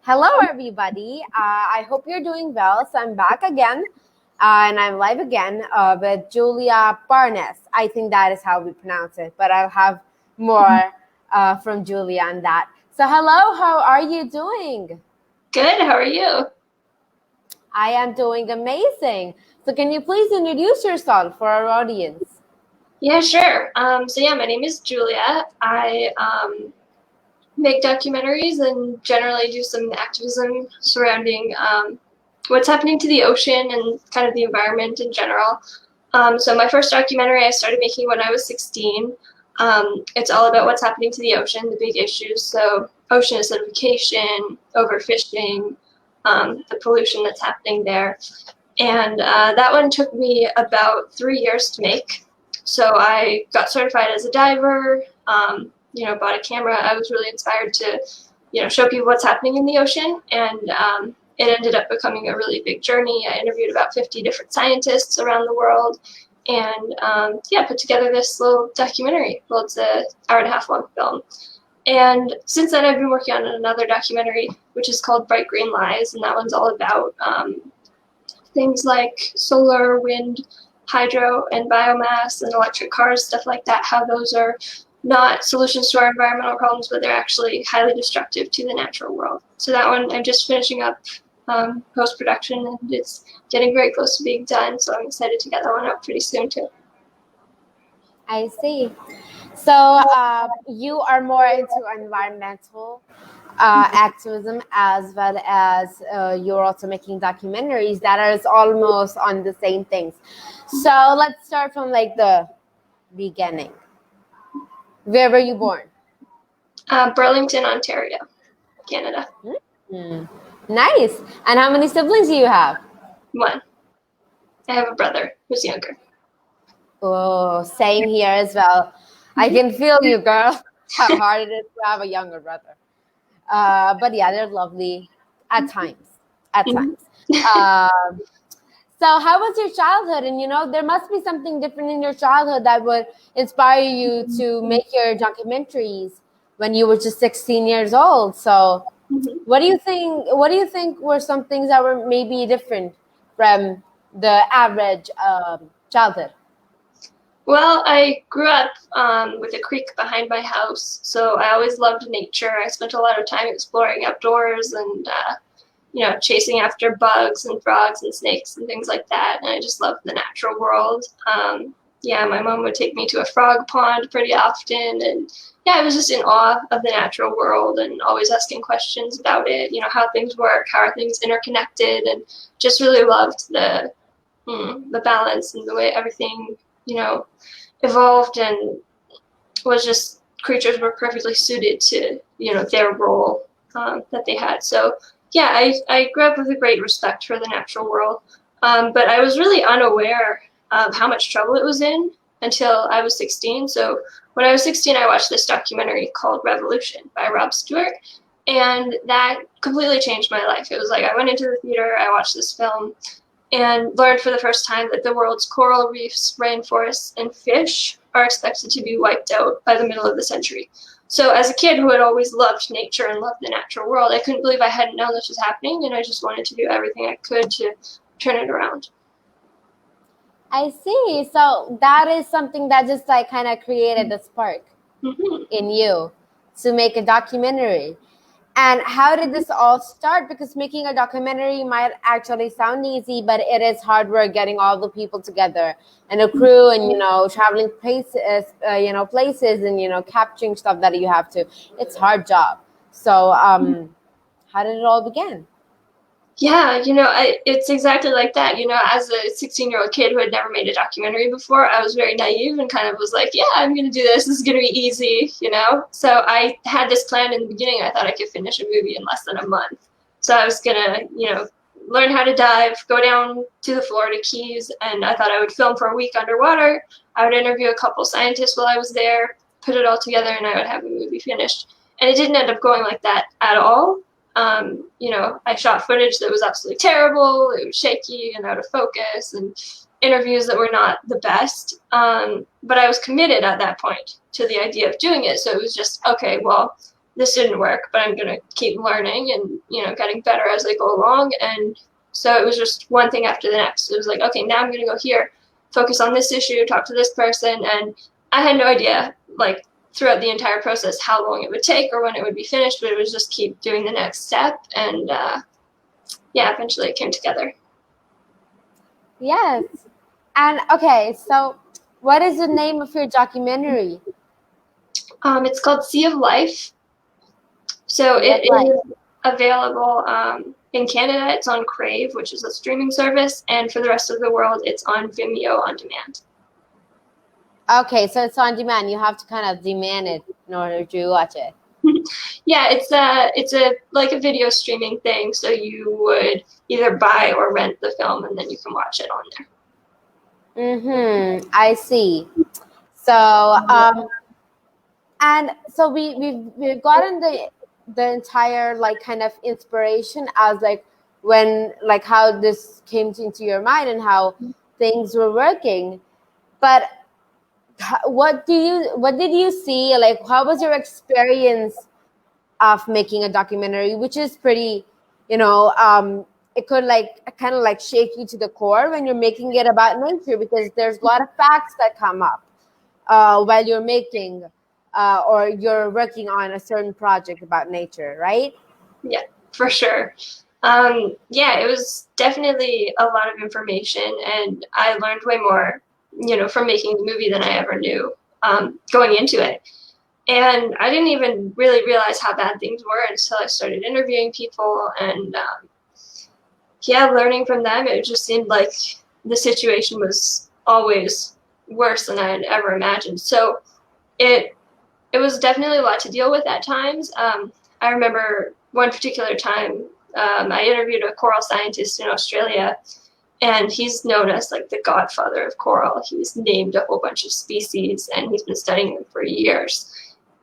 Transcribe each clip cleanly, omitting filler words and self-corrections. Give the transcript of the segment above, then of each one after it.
Hello, everybody. I hope you're doing well. So I'm back again, and I'm live again with Julia Barnes. I think that is how we pronounce it, but I'll have more from Julia on that. So hello, how are you doing? Good. How are you? I am doing amazing. So can you please introduce yourself for our audience? Yeah, sure. My name is Julia. I make documentaries and generally do some activism surrounding what's happening to the ocean and kind of the environment in general. So my first documentary I started making when I was 16. It's all about what's happening to the ocean, the big issues. So ocean acidification, overfishing, the pollution that's happening there. And that one took me about 3 years to make. So I got certified as a diver, bought a camera. I was really inspired to, show people what's happening in the ocean. And it ended up becoming a really big journey. I interviewed about 50 different scientists around the world and put together this little documentary. Well, it's an hour-and-a-half long film. And since then, I've been working on another documentary, which is called Bright Green Lies, and that one's all about things like solar, wind, hydro, and biomass and electric cars, stuff like that, how those are not solutions to our environmental problems, but they're actually highly destructive to the natural world. So that one I'm just finishing up post-production, and it's getting very close to being done, so I'm excited to get that one out pretty soon too. I see. So you are more into environmental activism as well as you're also making documentaries that are almost on the same things. So let's start from like the beginning. Where were you born? Burlington, Ontario, Canada. Mm-hmm. Nice. And how many siblings do you have? One. I have a brother who's younger. Oh, same here as well. I can feel you, girl, how hard it is to have a younger brother. But yeah, they're lovely at times. So how was your childhood? And there must be something different in your childhood that would inspire you to make your documentaries when you were just 16 years old. So what do you think were some things that were maybe different from the average childhood? Well, I grew up with a creek behind my house, so I always loved nature. I spent a lot of time exploring outdoors and, chasing after bugs and frogs and snakes and things like that. And I just loved the natural world. My mom would take me to a frog pond pretty often. And I was just in awe of the natural world and always asking questions about it, how things work, how are things interconnected, and just really loved the balance and the way everything evolved and was just creatures were perfectly suited to, their role that they had. So, I grew up with a great respect for the natural world, but I was really unaware of how much trouble it was in until I was 16. So when I was 16, I watched this documentary called Revolution by Rob Stewart, and that completely changed my life. It was like I went into the theater, I watched this film, and learned for the first time that the world's coral reefs, rainforests, and fish are expected to be wiped out by the middle of the century. So as a kid who had always loved nature and loved the natural world, I couldn't believe I hadn't known this was happening, and I just wanted to do everything I could to turn it around. I see. So that is something that just like kind of created the spark in you to make a documentary. And how did this all start? Because making a documentary might actually sound easy, but it is hard work getting all the people together and a crew and, traveling places, places and, capturing stuff that you have to. It's a hard job. So how did it all begin? Yeah, it's exactly like that. As a 16-year-old kid who had never made a documentary before, I was very naive and kind of was like, yeah, I'm going to do this. This is going to be easy, So I had this plan in the beginning. I thought I could finish a movie in less than a month. So I was going to, learn how to dive, go down to the Florida Keys, and I thought I would film for a week underwater. I would interview a couple scientists while I was there, put it all together, and I would have a movie finished. And it didn't end up going like that at all. I shot footage that was absolutely terrible. It was shaky and out of focus, and interviews that were not the best. But I was committed at that point to the idea of doing it. So it was just, okay, well, this didn't work, but I'm going to keep learning and, getting better as I go along. And so it was just one thing after the next. It was like, okay, now I'm going to go here, focus on this issue, talk to this person. And I had no idea, like, throughout the entire process how long it would take or when it would be finished, but it was just keep doing the next step. And eventually it came together. Yes. And okay, so what is the name of your documentary? It's called Sea of Life. So it is available in Canada. It's on Crave, which is a streaming service, and for the rest of the world, it's on Vimeo on demand. Okay, so it's on demand. You have to kind of demand it in order to watch it. Yeah, it's a like a video streaming thing. So you would either buy or rent the film, and then you can watch it on there. I see. So and so we've gotten the entire like kind of inspiration as like when like how this came into your mind and how things were working, but what did you see, like how was your experience of making a documentary, which is pretty, it could like kind of like shake you to the core when you're making it about nature, because there's a lot of facts that come up while you're making or you're working on a certain project about nature, right? Yeah, for sure. It was definitely a lot of information, and I learned way more, from making the movie than I ever knew going into it. And I didn't even really realize how bad things were until I started interviewing people and, learning from them. It just seemed like the situation was always worse than I had ever imagined. So it was definitely a lot to deal with at times. I remember one particular time I interviewed a coral scientist in Australia, and he's known as like the godfather of coral. He's named a whole bunch of species, and he's been studying them for years.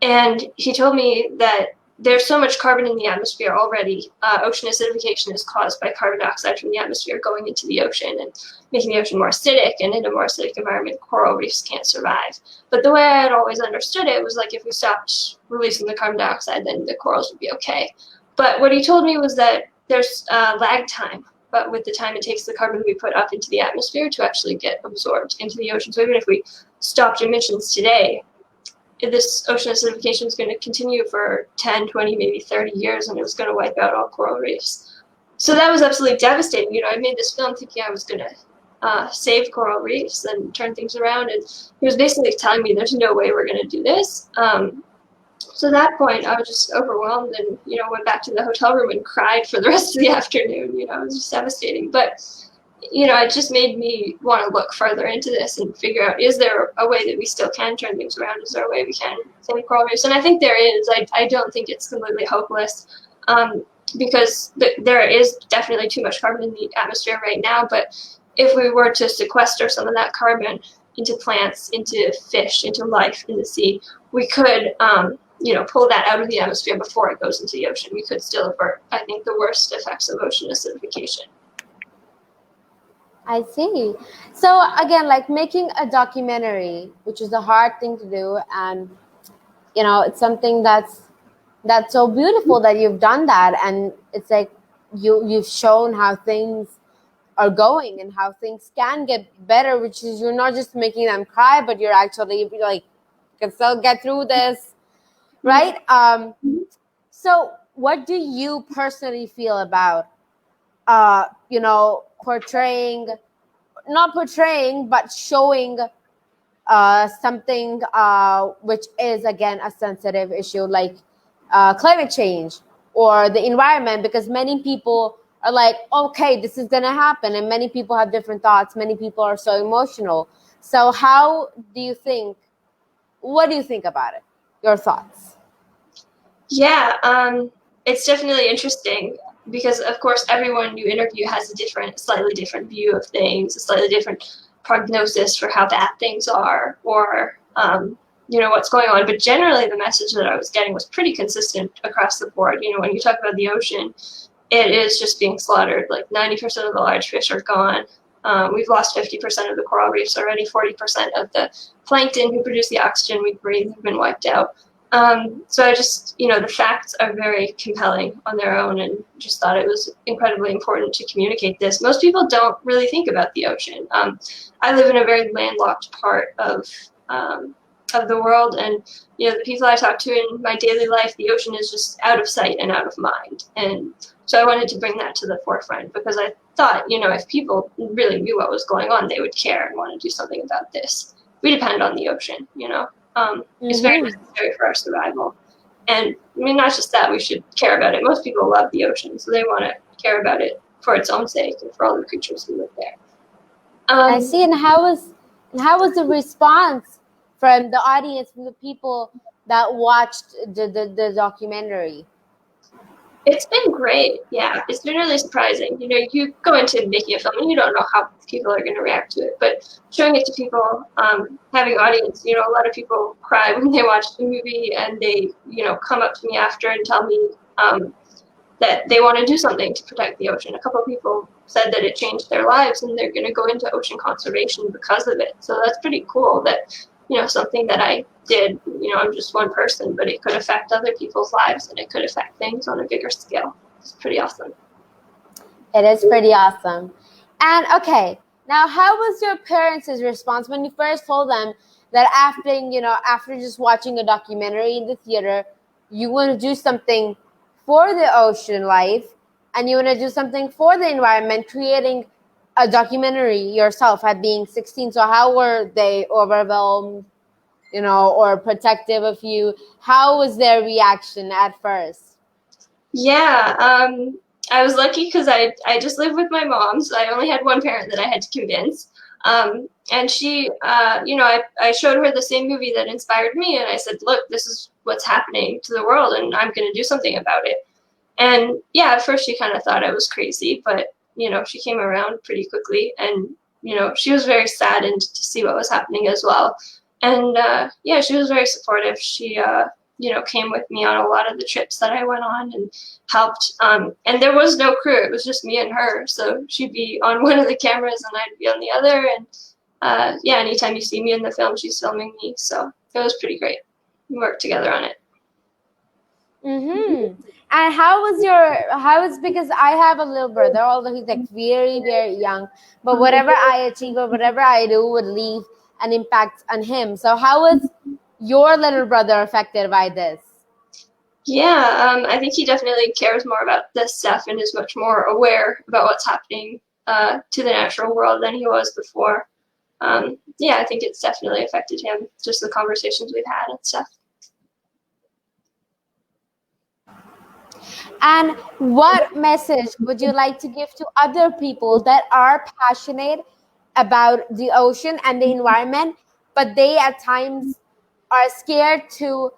And he told me that there's so much carbon in the atmosphere already. Ocean acidification is caused by carbon dioxide from the atmosphere going into the ocean and making the ocean more acidic, and in a more acidic environment, coral reefs can't survive. But the way I had always understood it was like if we stopped releasing the carbon dioxide, then the corals would be okay. But what he told me was that there's lag time, but with the time it takes the carbon we put up into the atmosphere to actually get absorbed into the ocean. So even if we stopped emissions today, this ocean acidification is going to continue for 10, 20, maybe 30 years, and it was going to wipe out all coral reefs. So that was absolutely devastating. I made this film thinking I was going to save coral reefs and turn things around, and he was basically telling me there's no way we're going to do this. So at that point, I was just overwhelmed and, went back to the hotel room and cried for the rest of the afternoon. It was just devastating. But it just made me want to look further into this and figure out, is there a way that we still can turn things around? Is there a way we can save coral reefs? And I think there is. I don't think it's completely hopeless because there is definitely too much carbon in the atmosphere right now. But if we were to sequester some of that carbon into plants, into fish, into life in the sea, we could, pull that out of the atmosphere before it goes into the ocean. We could still avert, I think, the worst effects of ocean acidification. I see. So again, like making a documentary, which is a hard thing to do, and it's something that's so beautiful that you've done that, and it's like you've shown how things are going and how things can get better, which is you're not just making them cry, but you're actually like can still get through this, right? So what do you personally feel about not portraying, but showing something which is, again, a sensitive issue like climate change or the environment, because many people are like, okay, this is going to happen. And many people have different thoughts. Many people are so emotional. So what do you think about it? Your thoughts? Yeah, it's definitely interesting because, of course, everyone you interview has a slightly different view of things, a slightly different prognosis for how bad things are or, what's going on. But generally, the message that I was getting was pretty consistent across the board. When you talk about the ocean, it is just being slaughtered. Like 90% of the large fish are gone. We've lost 50% of the coral reefs already. 40% of the plankton who produce the oxygen we breathe have been wiped out. So I just, the facts are very compelling on their own, and just thought it was incredibly important to communicate this. Most people don't really think about the ocean. I live in a very landlocked part of the world, and the people I talk to in my daily life, the ocean is just out of sight and out of mind. And so I wanted to bring that to the forefront, because I thought, if people really knew what was going on, they would care and want to do something about this. We depend on the ocean, It's very necessary for our survival. And I mean, not just that, we should care about it. Most people love the ocean, so they want to care about it for its own sake and for all the creatures who live there. I see. And how was the response from the audience, from the people that watched the documentary? It's been great. Yeah, it's been really surprising. You go into making a film and you don't know how people are going to react to it, but showing it to people, having audience, a lot of people cry when they watch the movie, and they, come up to me after and tell me that they want to do something to protect the ocean. A couple of people said that it changed their lives and they're going to go into ocean conservation because of it. So that's pretty cool that, something that I did, I'm just one person, but it could affect other people's lives, and it could affect things on a bigger scale. It's pretty awesome. It is pretty awesome. And okay, now how was your parents' response when you first told them that after just watching a documentary in the theater, you want to do something for the ocean life and you want to do something for the environment, creating a documentary yourself at being 16? So how were they overwhelmed, or protective of you? How was their reaction at first? Yeah, I was lucky because I just lived with my mom, so I only had one parent that I had to convince. And she, I showed her the same movie that inspired me, and I said, look, this is what's happening to the world, and I'm going to do something about it. And yeah, at first she kind of thought I was crazy, but, she came around pretty quickly, and, she was very saddened to see what was happening as well. And yeah, she was very supportive. She, came with me on a lot of the trips that I went on and helped. And there was no crew. It was just me and her. So she'd be on one of the cameras and I'd be on the other. And yeah, anytime you see me in the film, she's filming me. So it was pretty great. We worked together on it. Mm-hmm. And because I have a little brother, although he's like very, very young, but whatever I achieve or whatever I do would leave an impact on him. So how was your little brother affected by this? Yeah, I think he definitely cares more about this stuff and is much more aware about what's happening to the natural world than he was before. Yeah, I think it's definitely affected him, just the conversations we've had and stuff. And what message would you like to give to other people that are passionate about the ocean and the environment, but they at times are scared to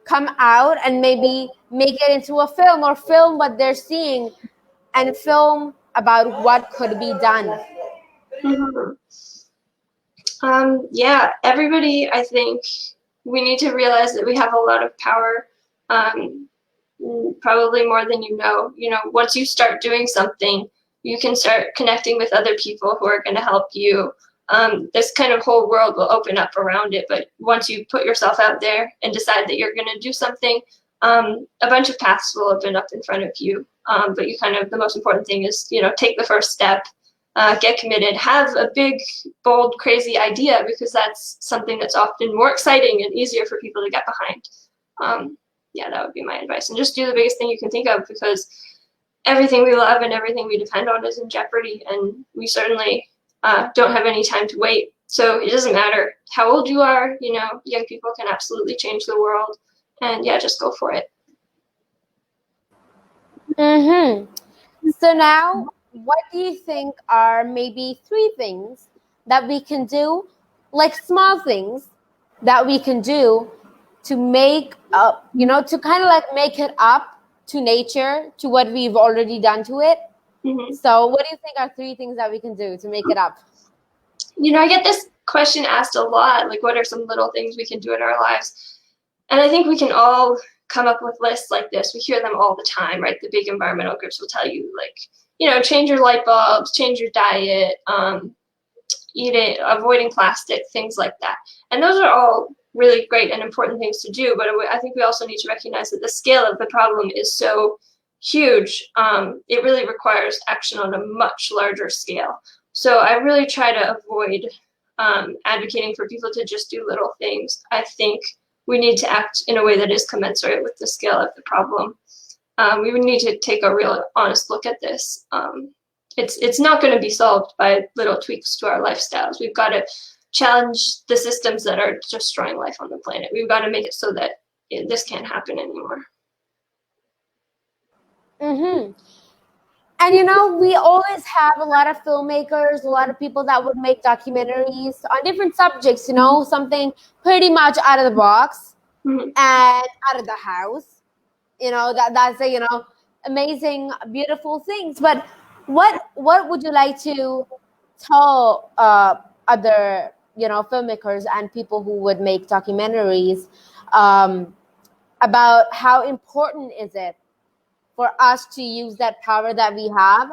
come out and maybe make it into a film or film what they're seeing and film about what could be done? Mm-hmm. Yeah, everybody, I think we need to realize that we have a lot of power, probably more than you know. Once you start doing something, you can start connecting with other people who are going to help you. This kind of whole world will open up around it, but once you put yourself out there and decide that you're going to do something, a bunch of paths will open up in front of you. But the most important thing is, take the first step. Get committed, have a big, bold, crazy idea, because that's something that's often more exciting and easier for people to get behind. Yeah, that would be my advice. And just do the biggest thing you can think of, because everything we love and everything we depend on is in jeopardy, and we certainly don't have any time to wait. So it doesn't matter how old you are, young people can absolutely change the world. And yeah, just go for it. Mm-hmm. So now, what do you think are maybe 3 things that we can do, like small things that we can do to make up, to kind of like make it up to nature, to what we've already done to it? Mm-hmm. So what do you think are 3 things that we can do to make it up? I get this question asked a lot, like, what are some little things we can do in our lives? And I think we can all come up with lists like this. We hear them all the time, right? The big environmental groups will tell you, like, change your light bulbs, change your diet, eat it, avoiding plastic, things like that. And those are all really great and important things to do, but I think we also need to recognize that the scale of the problem is so huge. It really requires action on a much larger scale. So I really try to avoid advocating for people to just do little things. I think we need to act in a way that is commensurate with the scale of the problem. We would need to take a real honest look at this. It's not going to be solved by little tweaks to our lifestyles. We've got to challenge the systems that are destroying life on the planet. We've got to make it so that this can't happen anymore. Mm-hmm. And we always have a lot of filmmakers, a lot of people that would make documentaries on different subjects, something pretty much out of the box and out of the house. That's amazing, beautiful things. But what would you like to tell other filmmakers and people who would make documentaries about how important is it for us to use that power that we have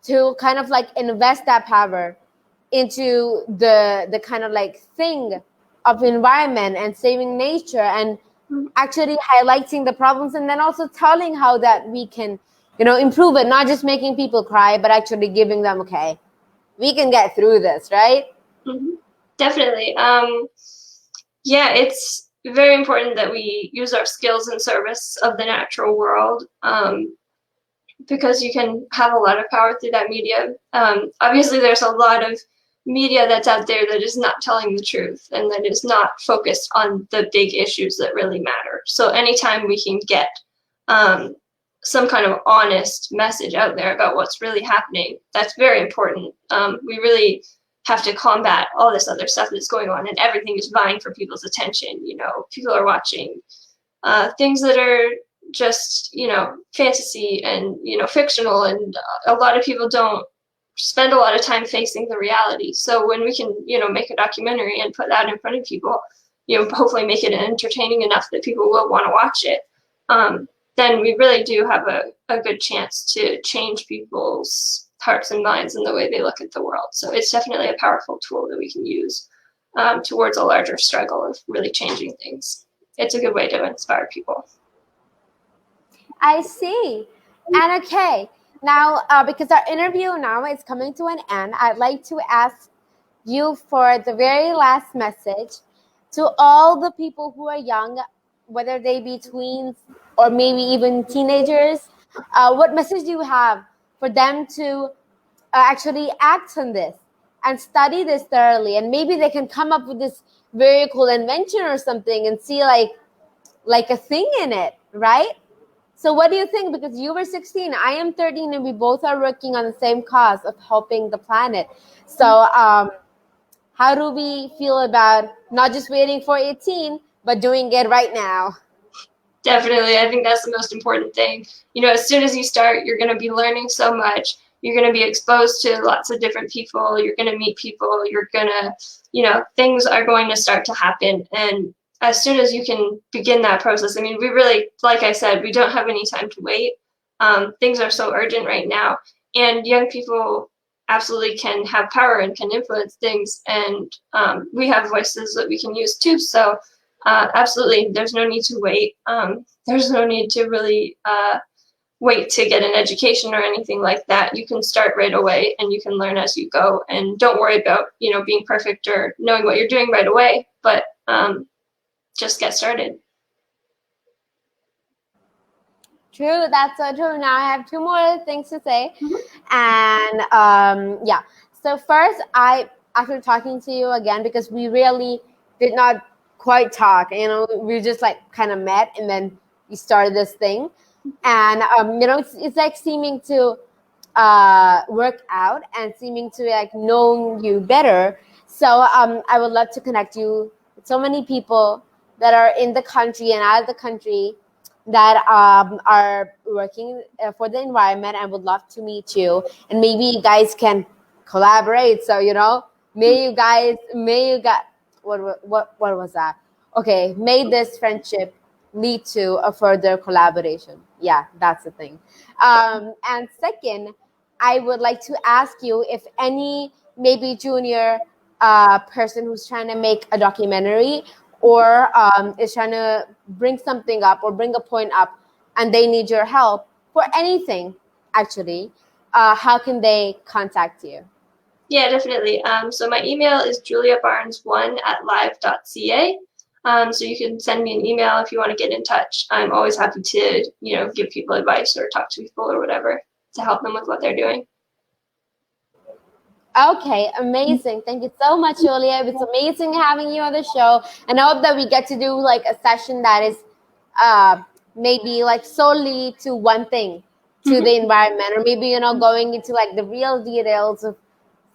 to kind of like invest that power into the kind of like thing of environment and saving nature and actually highlighting the problems and then also telling how that we can improve it, not just making people cry but actually giving them, okay, we can get through this, right? Definitely. Yeah, it's very important that we use our skills in service of the natural world, because you can have a lot of power through that media. Obviously, there's a lot of media that's out there that is not telling the truth and that is not focused on the big issues that really matter. So anytime we can get some kind of honest message out there about what's really happening, that's very important. We really have to combat all this other stuff that's going on, and everything is vying for people's attention. People are watching things that are just fantasy and fictional, and a lot of people don't spend a lot of time facing the reality. So when we can make a documentary and put that in front of people, hopefully make it entertaining enough that people will want to watch it, then we really do have a good chance to change people's hearts and minds and the way they look at the world. So it's definitely a powerful tool that we can use towards a larger struggle of really changing things. It's a good way to inspire people. I see. And okay, now because our interview now is coming to an end, I'd like to ask you for the very last message to all the people who are young, whether they be tweens or maybe even teenagers. What message do you have for them to actually act on this and study this thoroughly, and maybe they can come up with this very cool invention or something and see like a thing in it, right? So what do you think? Because you were 16, I am 13, and we both are working on the same cause of helping the planet. So how do we feel about not just waiting for 18, but doing it right now? Definitely. I think that's the most important thing. As soon as you start, you're going to be learning so much. You're going to be exposed to lots of different people. You're going to meet people. You're going to, things are going to start to happen. And as soon as you can begin that process, I mean, we really, like I said, we don't have any time to wait. Things are so urgent right now. And young people absolutely can have power and can influence things. And we have voices that we can use too. So absolutely, there's no need to wait. There's no need to really wait to get an education or anything like that. You can start right away and you can learn as you go. And don't worry about, being perfect or knowing what you're doing right away, but just get started. True, that's so true. Now I have two more things to say. And yeah, so first, after talking to you again, because we really did not quite talk, we just like kind of met and then we started this thing. And it's like seeming to work out and seeming to like know you better. So I would love to connect you with so many people that are in the country and out of the country that are working for the environment, and would love to meet you, and maybe you guys can collaborate. So may you guys what was that? Okay, may this friendship lead to a further collaboration. Yeah, that's the thing. And second, I would like to ask you if any maybe junior a person who's trying to make a documentary, or is trying to bring something up or bring a point up, and they need your help for anything, actually, how can they contact you? Yeah, definitely. So my email is juliabarnes1@live.ca. So you can send me an email if you want to get in touch. I'm always happy to, give people advice or talk to people or whatever to help them with what they're doing. Okay, amazing. Thank you so much, Julia. It's amazing having you on the show. And I hope that we get to do like a session that is uh, maybe like solely to one thing, to the environment, or maybe, going into like the real details of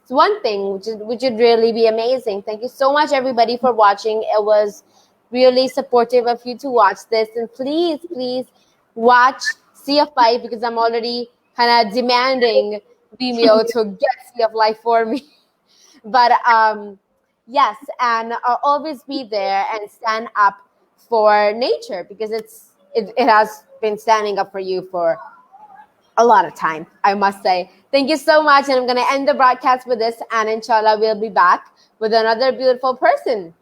one thing, which would really be amazing. Thank you so much, everybody, for watching. It was really supportive of you to watch this. And please watch Sea of Life, because I'm already kind of demanding Vimeo to get Sea of Life for me. But yes, and always be there and stand up for nature, because it has been standing up for you for a lot of time, I must say. Thank you so much. And I'm going to end the broadcast with this. And inshallah, we'll be back with another beautiful person.